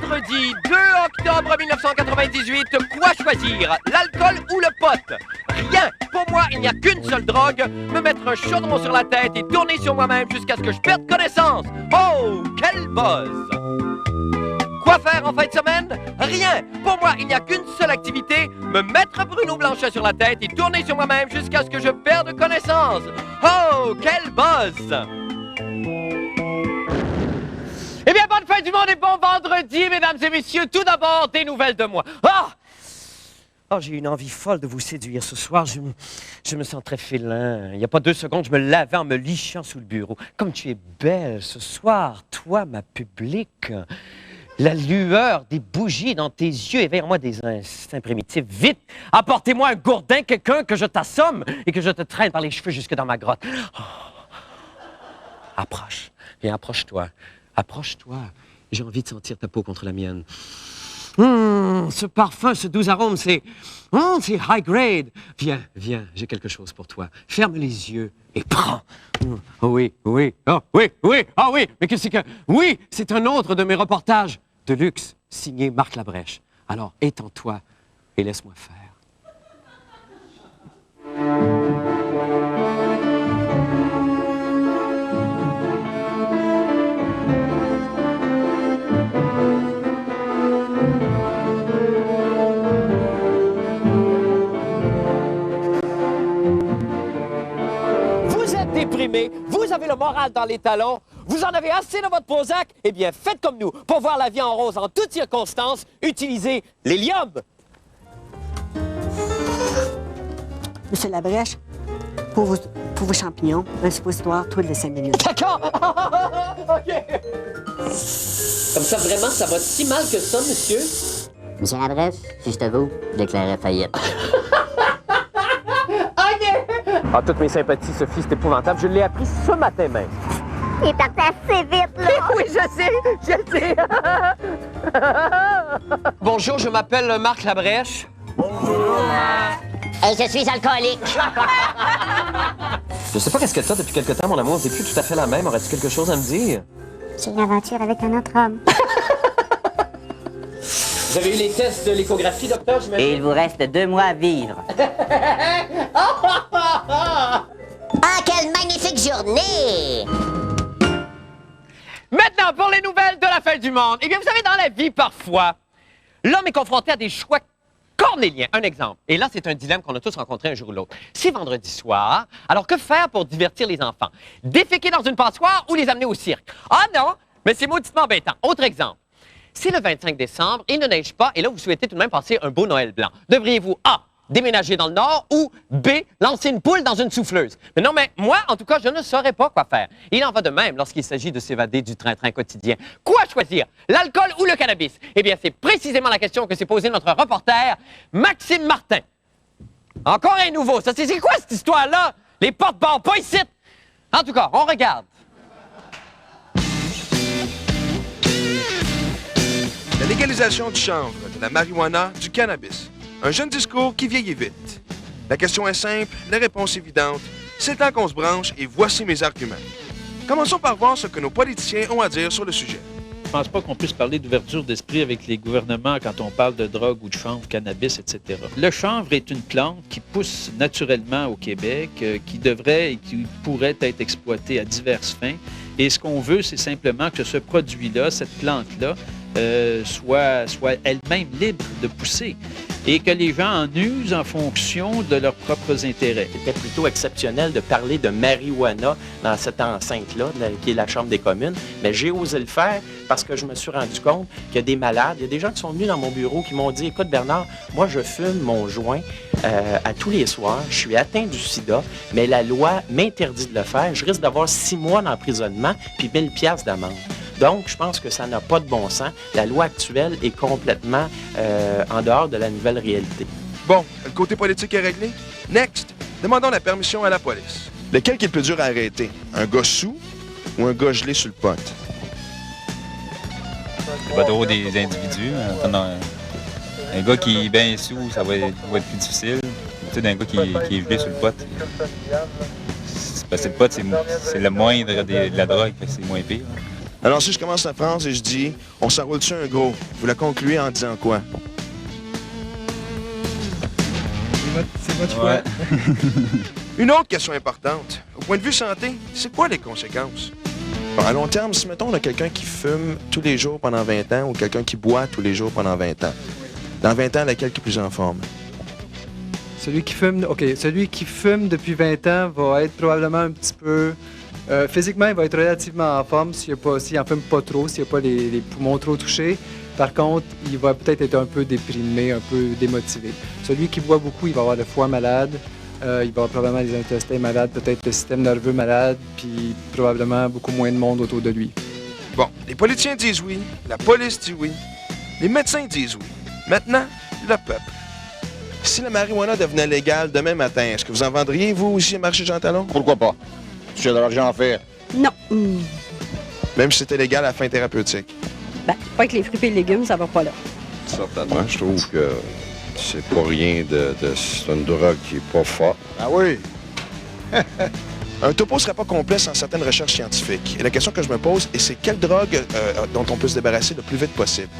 Vendredi 2 octobre 1998, quoi choisir? L'alcool ou le pot? Rien! Pour moi, il n'y a qu'une seule drogue, me mettre un chaudron sur la tête et tourner sur moi-même jusqu'à ce que je perde connaissance. Oh, quel buzz! Quoi faire en fin de semaine? Rien! Pour moi, il n'y a qu'une seule activité, me mettre Bruno Blanchet sur la tête et tourner sur moi-même jusqu'à ce que je perde connaissance. Oh, quel buzz! Eh bien, bonne fin du monde et bon vendredi, mesdames et messieurs. Tout d'abord, des nouvelles de moi. Oh, j'ai une envie folle de vous séduire ce soir. Je me sens très félin. Il n'y a pas 2 secondes, je me lavais en me lichant sous le bureau. Comme tu es belle ce soir, toi, ma publique. La lueur des bougies dans tes yeux éveille en moi des instincts primitifs. Vite, apportez-moi un gourdin, quelqu'un que je t'assomme et que je te traîne par les cheveux jusque dans ma grotte. Oh. Approche. Viens, approche-toi. Approche-toi. J'ai envie de sentir ta peau contre la mienne. Ce parfum, ce doux arôme, c'est high grade. Viens, viens, j'ai quelque chose pour toi. Ferme les yeux et prends. Oh oui, oui, oh oui, oui, oh oui. Mais qu'est-ce que... Oui, c'est un autre de mes reportages de luxe, signé Marc Labrèche. Alors, étends-toi et laisse-moi faire. Déprimé, vous avez le moral dans les talons, vous en avez assez de votre Prozac, eh bien, faites comme nous. Pour voir la vie en rose en toutes circonstances, utilisez l'hélium. Monsieur Labrèche, pour vos champignons, un suppositoire tous les 5 minutes. D'accord! OK. Comme ça, vraiment, ça va si mal que ça, monsieur? Monsieur Labrèche, si je t'avoue, je déclarerais faillite. Ah, toutes mes sympathies, Sophie, c'est épouvantable. Je l'ai appris ce matin même. Il est parti assez vite, là. Oui, je sais. Bonjour, je m'appelle Marc Labrèche. Bonjour. Et je suis alcoolique. Je sais pas qu'est-ce que t'as depuis quelque temps, mon amour. T'es plus tout à fait la même. Aurais-tu quelque chose à me dire? J'ai une aventure avec un autre homme. Vous avez eu les tests de l'échographie, docteur, j'imagine? Et il vous reste 2 mois à vivre. Ah, quelle magnifique journée! Maintenant, pour les nouvelles de la fin du monde. Eh bien, vous savez, dans la vie, parfois, l'homme est confronté à des choix cornéliens. Un exemple. Et là, c'est un dilemme qu'on a tous rencontré un jour ou l'autre. C'est vendredi soir. Alors, que faire pour divertir les enfants? Déféquer dans une passoire ou les amener au cirque? Ah non, mais c'est mauditement embêtant. Autre exemple. C'est le 25 décembre, il ne neige pas, et là, vous souhaitez tout de même passer un beau Noël blanc. Devriez-vous A, déménager dans le Nord, ou B, lancer une poule dans une souffleuse? Mais non, mais moi, en tout cas, je ne saurais pas quoi faire. Il en va de même lorsqu'il s'agit de s'évader du train-train quotidien. Quoi choisir? L'alcool ou le cannabis? Eh bien, c'est précisément la question que s'est posée notre reporter, Maxime Martin. Encore un nouveau. Ça, c'est quoi cette histoire-là? Les porte-barres, pas ici! En tout cas, on regarde. La légalisation du chanvre, de la marijuana, du cannabis. Un jeune discours qui vieillit vite. La question est simple, la réponse évidente. C'est le temps qu'on se branche et voici mes arguments. Commençons par voir ce que nos politiciens ont à dire sur le sujet. Je pense pas qu'on puisse parler d'ouverture d'esprit avec les gouvernements quand on parle de drogue ou de chanvre, cannabis, etc. Le chanvre est une plante qui pousse naturellement au Québec, qui devrait et qui pourrait être exploitée à diverses fins. Et ce qu'on veut, c'est simplement que ce produit-là, cette plante-là, soit elle-même libre de pousser et que les gens en usent en fonction de leurs propres intérêts. C'était plutôt exceptionnel de parler de marijuana dans cette enceinte-là, qui est la Chambre des communes, mais j'ai osé le faire parce que je me suis rendu compte qu'il y a des malades, il y a des gens qui sont venus dans mon bureau qui m'ont dit « Écoute Bernard, moi je fume mon joint à tous les soirs, je suis atteint du sida, mais la loi m'interdit de le faire, je risque d'avoir 6 mois d'emprisonnement puis 1000 piastres d'amende. » Donc, je pense que ça n'a pas de bon sens. La loi actuelle est complètement en dehors de la nouvelle réalité. Bon, le côté politique est réglé. Next, demandons la permission à la police. Lequel qui est le plus dur à arrêter? Un gars sous ou un gars gelé sur le pot? C'est pas trop des individus. Un gars qui est bien sous, ça va être plus difficile. Tu sais, d'un gars qui est gelé sur le pot. Parce que le pot, c'est le moindre de la drogue, c'est moins pire. Alors si je commence la phrase et je dis « On s'enroule-tu un gros », vous la concluez en disant quoi? C'est votre choix. Ouais. Une autre question importante. Au point de vue santé, c'est quoi les conséquences? Bon, à long terme, si mettons on a quelqu'un qui fume tous les jours pendant 20 ans ou quelqu'un qui boit tous les jours pendant 20 ans, dans 20 ans, laquelle qui est plus en forme? Celui qui fume depuis 20 ans va être probablement un petit peu... physiquement, il va être relativement en forme s'il en fume pas trop, s'il n'a pas les poumons trop touchés. Par contre, il va peut-être être un peu déprimé, un peu démotivé. Celui qui boit beaucoup, il va avoir le foie malade, il va avoir probablement les intestins malades, peut-être le système nerveux malade, puis probablement beaucoup moins de monde autour de lui. Bon, les politiciens disent oui, la police dit oui, les médecins disent oui. Maintenant, le peuple. Si la marijuana devenait légale demain matin, est-ce que vous en vendriez, vous aussi, à marché Jean Talon? Pourquoi pas? Si j'ai de l'argent à faire. Non. Même si c'était légal à fin thérapeutique. Ben, pas avec les fruits et légumes, ça va pas là. Certainement, je trouve que c'est pas rien c'est une drogue qui est pas forte. Ah oui? Un topo serait pas complet sans certaines recherches scientifiques. Et la question que je me pose, c'est quelle drogue dont on peut se débarrasser le plus vite possible?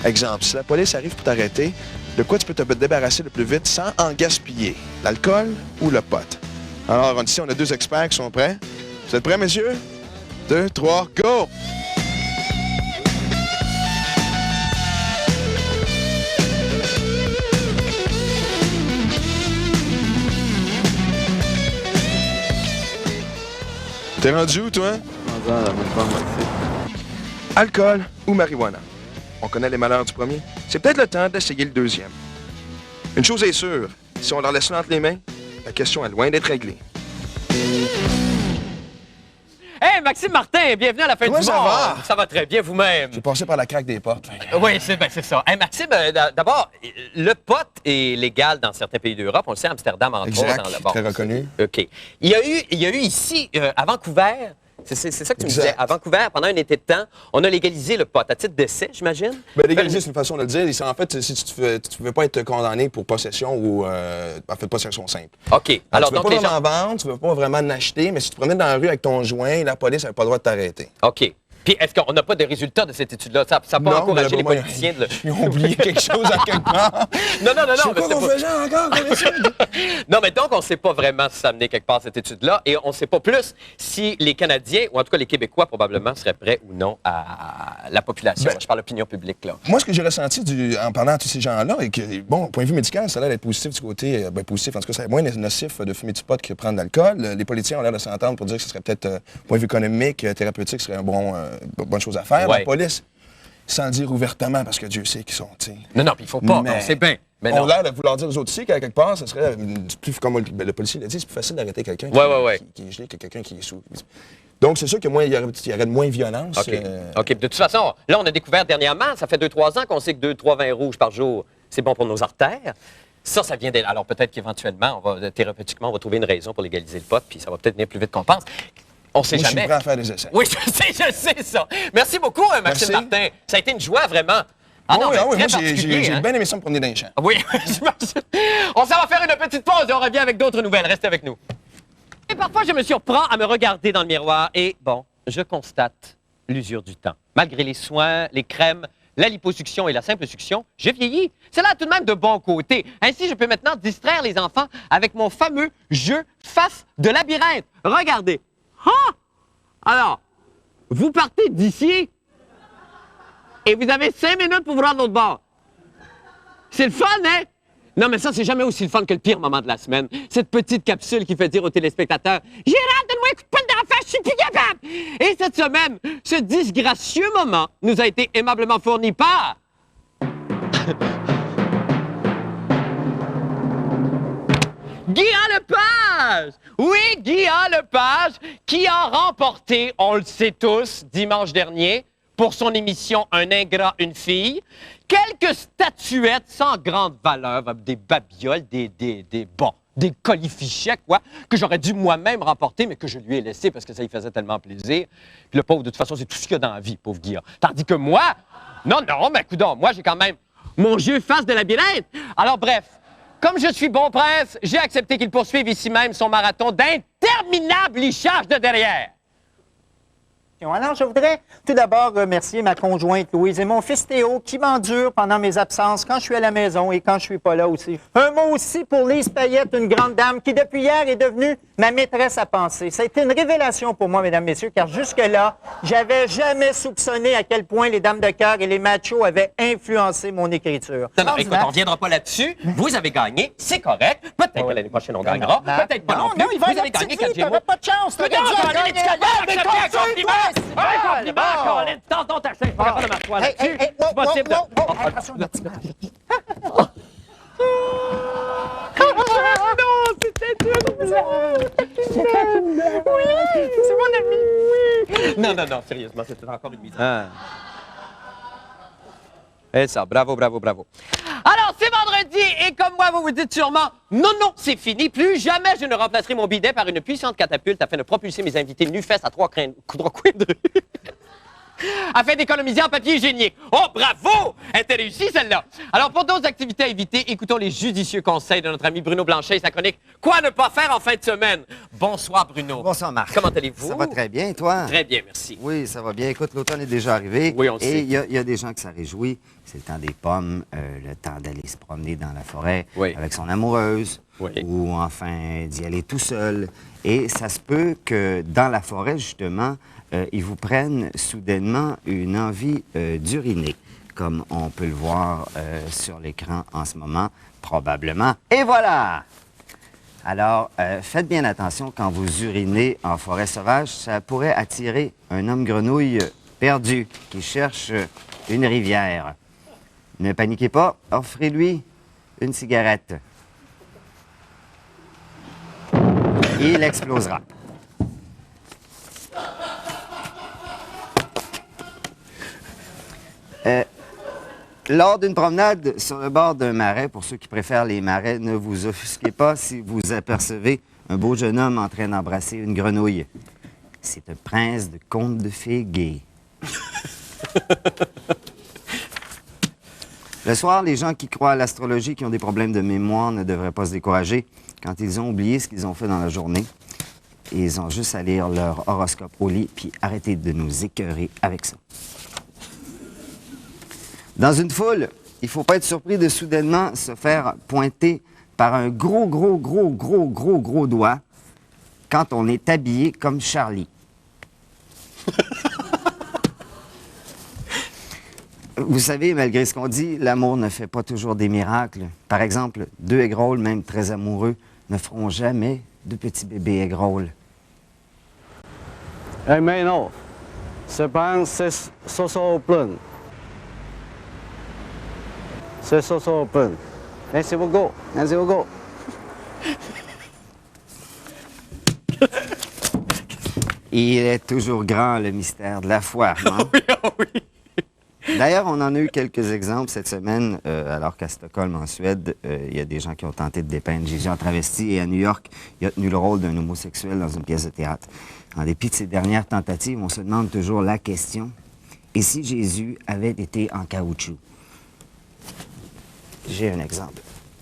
Exemple, si la police arrive pour t'arrêter, de quoi tu peux te débarrasser le plus vite sans en gaspiller? L'alcool ou le pot? Alors, ici, on a 2 experts qui sont prêts. Vous êtes prêts, messieurs? 2, 3, go! T'es rendu où, toi? Alcool ou marijuana? On connaît les malheurs du premier. C'est peut-être le temps d'essayer le deuxième. Une chose est sûre, si on leur laisse entre les mains, la question est loin d'être réglée. Hey, Maxime Martin, bienvenue à la fin Comment du ça monde. va? Ça va très bien vous-même. J'ai passé par la craque des portes. Oui, c'est ça. Hey, Maxime, d'abord, le pot est légal dans certains pays d'Europe. On le sait, Amsterdam, entre Exact, autres. très reconnu. OK. Il y a eu ici, à Vancouver, c'est ça que tu me disais, à Vancouver, pendant un été de temps, on a légalisé le pot. À titre d'essai, j'imagine? Ben, légaliser, c'est une façon de le dire. En fait, si tu ne pouvais pas être condamné pour possession ou, en fait, possession simple. OK. Alors, tu ne veux pas vraiment vendre, tu ne veux pas vraiment en acheter, mais si tu te promènes dans la rue avec ton joint, la police n'avait pas le droit de t'arrêter. OK. Puis, est-ce qu'on n'a pas de résultats de cette étude-là? Ça n'a pas encouragé les politiciens de le... Ils ont oublié quelque chose à quelque part. Non. C'est quoi qu'on faisait encore comme étude? Non, mais donc, on ne sait pas vraiment si ça a mené quelque part, cette étude-là, et on ne sait pas plus si les Canadiens, ou en tout cas les Québécois, probablement, seraient prêts ou non à la population. Je parle d'opinion publique, là. Moi, ce que j'ai ressenti en parlant à tous ces gens-là, et que, bon, point de vue médical, ça a l'air d'être positif du côté, positif, en tout cas, c'est moins nocif de fumer du pot que de prendre de l'alcool. Les politiciens ont l'air de s'entendre pour dire que ce serait peut-être, point de vue économique, thérapeutique, ce serait bonne chose à faire. Ouais. La police, sans le dire ouvertement, parce que Dieu sait qu'ils sont, tu sais. Non, puis il faut pas, Mais- on sait bien. Mais On non. a l'air de vouloir dire aux autres ici qu'à quelque part, ce serait plus, comme le policier l'a dit, c'est plus facile d'arrêter quelqu'un qui est gelé que quelqu'un qui est sous. Donc, c'est sûr que il y aurait de moins de violence. OK. De toute façon, là, on a découvert dernièrement, ça fait 2-3 ans qu'on sait que 2-3 vins rouges par jour, c'est bon pour nos artères. Ça vient d'elle. Alors, peut-être qu'éventuellement, thérapeutiquement, on va trouver une raison pour légaliser le pot, puis ça va peut-être venir plus vite qu'on pense. On sait Moi, je jamais. suis prêt à faire des essais. Oui, je sais ça. Merci beaucoup, Maxime Merci. Martin. Ça a été une joie, vraiment. Oui, mais moi, très j'ai particulier, hein? bien aimé ça me promener dans les champs. Oui, j'imagine. On s'en va faire une petite pause et on revient avec d'autres nouvelles. Restez avec nous. Et parfois, je me surprends à me regarder dans le miroir et, bon, je constate l'usure du temps. Malgré les soins, les crèmes, la liposuction et la simple succion, j'ai vieilli. Cela a tout de même de bons côtés. Ainsi, je peux maintenant distraire les enfants avec mon fameux jeu face de labyrinthe. Regardez. Ah! Alors, vous partez d'ici et vous avez 5 minutes pour vous rendre de l'autre bord. C'est le fun, hein? Non, mais ça, c'est jamais aussi le fun que le pire moment de la semaine. Cette petite capsule qui fait dire aux téléspectateurs « Gérard, donne-moi un coup de poing dans la face, je suis plus capable! » Et cette semaine, ce disgracieux moment nous a été aimablement fourni par... Guillaume Lepage! Oui, Guillaume Lepage, qui a remporté, on le sait tous, dimanche dernier, pour son émission Un ingrat, une fille, quelques statuettes sans grande valeur, des babioles, des colifichets, quoi, que j'aurais dû moi-même remporter, mais que je lui ai laissé parce que ça lui faisait tellement plaisir. Puis le pauvre, de toute façon, c'est tout ce qu'il y a dans la vie, pauvre Guillaume. Tandis que moi, non, mais coudonc, moi, j'ai quand même mon jeu face de labyrinthe. Alors, bref, comme je suis bon prince, j'ai accepté qu'il poursuive ici même son marathon d'interminables lichages de derrière. questions. Alors, je voudrais tout d'abord remercier ma conjointe Louise et mon fils Théo qui m'endurent pendant mes absences quand je suis à la maison et quand je suis pas là aussi. Un mot aussi pour Lise Payette, une grande dame qui, depuis hier, est devenue ma maîtresse à penser. Ça a été une révélation pour moi, mesdames, messieurs, car jusque-là, j'avais jamais soupçonné à quel point les dames de cœur et les machos avaient influencé mon écriture. Non, écoute, on ne reviendra pas là-dessus. Vous avez gagné, c'est correct. Peut-être que l'année prochaine, on gagnera. Peut-être pas non plus. il va Vous avez gagné 4 Gémeaux. pas de chance. Un compliment, Colin. Tente ta chaise. Pas capable de m'asseoir là-dessus. C'est possible. Attention, le petit gars. Non, c'était Oui, c'est mon ami. Oui. Non, sérieusement, c'était encore une misère. Et ça, bravo. Alors, c'est vendredi, et comme moi, vous vous dites sûrement, non, c'est fini, plus jamais je ne remplacerai mon bidet par une puissante catapulte afin de propulser mes invités nu-fesses à trois coins de rue. Afin d'économiser en papier hygiénique. Oh, bravo! Elle était réussie, celle-là. Alors, pour d'autres activités à éviter, écoutons les judicieux conseils de notre ami Bruno Blanchet et sa chronique « Quoi ne pas faire en fin de semaine ?» Bonsoir, Bruno. Bonsoir, Marc. Comment allez-vous? Ça va très bien, toi? Très bien, merci. Oui, ça va bien. Écoute, l'automne est déjà arrivé. Oui, on le sait. Et il y a des gens que ça réjouit. C'est le temps des pommes, le temps d'aller se promener dans la forêt avec son amoureuse ou enfin d'y aller tout seul. Et ça se peut que dans la forêt, justement, ils vous prennent soudainement une envie d'uriner, comme on peut le voir sur l'écran en ce moment, probablement. Et voilà! Alors, faites bien attention quand vous urinez en forêt sauvage, ça pourrait attirer un homme grenouille perdu qui cherche une rivière. Ne paniquez pas, offrez-lui une cigarette. Il explosera. Lors d'une promenade sur le bord d'un marais, pour ceux qui préfèrent les marais, ne vous offusquez pas si vous apercevez un beau jeune homme en train d'embrasser une grenouille. C'est un prince de conte de fées gay. Le soir, les gens qui croient à l'astrologie, qui ont des problèmes de mémoire, ne devraient pas se décourager quand ils ont oublié ce qu'ils ont fait dans la journée. Ils ont juste à lire leur horoscope au lit, puis arrêter de nous écœurer avec ça. Dans une foule, il ne faut pas être surpris de soudainement se faire pointer par un gros doigt quand on est habillé comme Charlie. Vous savez, malgré ce qu'on dit, l'amour ne fait pas toujours des miracles. Par exemple, deux aigrolles, même très amoureux, ne feront jamais de petits bébés aigrolles. Hey, Maino, c'est pas c'est open. C'est open. Merci beaucoup. Merci beaucoup. Il est toujours grand, le mystère de la foi, non? Oui. D'ailleurs, on en a eu quelques exemples cette semaine, alors qu'à Stockholm, en Suède, il y a des gens qui ont tenté de dépeindre Jésus en travesti, et à New York, il a tenu le rôle d'un homosexuel dans une pièce de théâtre. En dépit de ces dernières tentatives, on se demande toujours la question, et si Jésus avait été en caoutchouc? J'ai un exemple.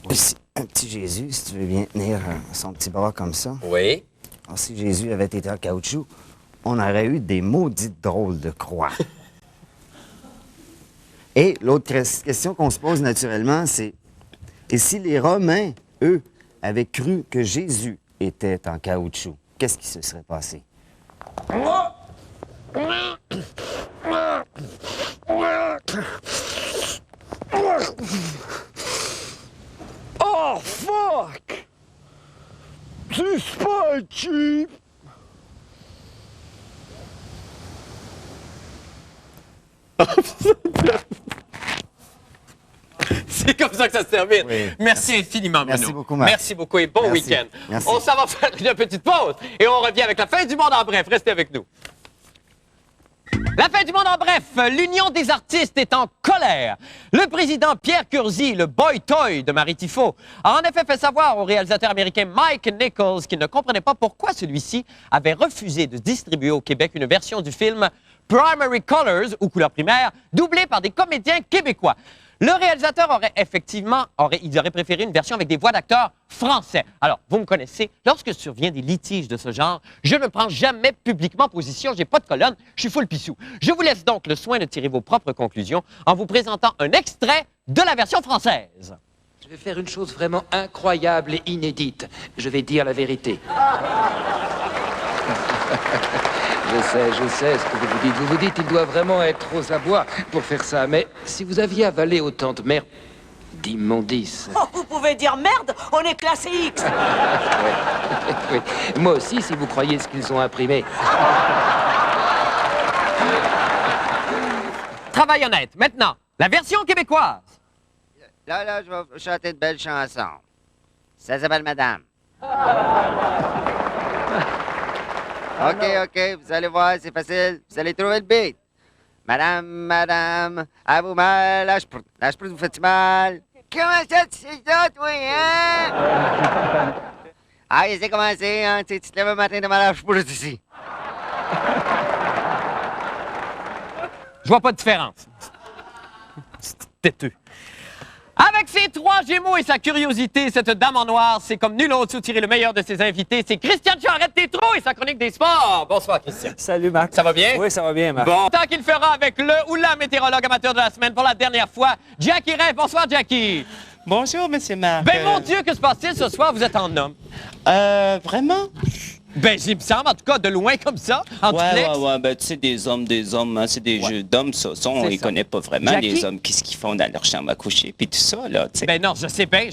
Ici, un petit Jésus, si tu veux bien tenir son petit bras comme ça. Oui. Alors, si Jésus avait été en caoutchouc, on aurait eu des maudites drôles de croix. Et l'autre question qu'on se pose naturellement, c'est et si les Romains, eux, avaient cru que Jésus était en caoutchouc, qu'est-ce qui se serait passé? Oh, fuck! C'est pas cheap! C'est comme ça que ça se termine. Oui. Merci infiniment, Bruno. Merci beaucoup, Marc. Merci beaucoup et bon Merci. week-end. Merci. On s'en va faire une petite pause et on revient avec la fin du monde en bref. Restez avec nous. La fin du monde en bref. L'Union des artistes est en colère. Le président Pierre Curzi, le boy toy de Marie Tifo, a en effet fait savoir au réalisateur américain Mike Nichols qu'il ne comprenait pas pourquoi celui-ci avait refusé de distribuer au Québec une version du film Primary Colors, ou Couleurs primaires, doublée par des comédiens québécois. Le réalisateur il aurait préféré une version avec des voix d'acteurs français. Alors, vous me connaissez, lorsque survient des litiges de ce genre, je ne prends jamais publiquement position, j'ai pas de colonne, je suis full pissou. Je vous laisse donc le soin de tirer vos propres conclusions en vous présentant un extrait de la version française. Je vais faire une chose vraiment incroyable et inédite. Je vais dire la vérité. Je sais ce que vous vous dites. Vous vous dites, il doit vraiment être aux abois pour faire ça. Mais si vous aviez avalé autant de merde, d'immondices... Oh, vous pouvez dire merde, on est classé X. Oui. Moi aussi, si vous croyez ce qu'ils ont imprimé. Travail honnête. Maintenant, la version québécoise. Là, je vais chanter une belle chanson. Ça s'appelle Madame. OK, vous allez voir, c'est facile. Vous allez trouver le beat. Madame, à vous mal, lâche prout, vous faites mal. Comment ça, tu sais ça, toi, hein? Ah, c'est commencé, hein? Tu te lèves un matin de malâche prout ici. Je vois pas de différence. C'est têteux. Avec ses 3 Gémeaux et sa curiosité, cette dame en noir, c'est comme nul autre soutirer le meilleur de ses invités. C'est Christian Charette-Tétrault et sa chronique des sports. Bonsoir, Christian. Salut, Marc. Ça va bien? Oui, ça va bien, Marc. Bon, tant qu'il fera avec le ou la météorologue amateur de la semaine pour la dernière fois, Jackie Ray. Bonsoir, Jackie. Bonjour, monsieur Marc. Ben, mon Dieu, que se passe-t-il ce soir? Vous êtes en homme. Vraiment? Ben, il me semble, en tout cas, de loin comme ça, en duplex. Ouais, ben, tu sais, des hommes, hein, c'est des jeux d'hommes, ça. On les connaît pas vraiment, Jackie? les hommes, qu'est-ce qu'ils font dans leur chambre à coucher, puis tout ça, là, tu sais. Ben non, je sais bien.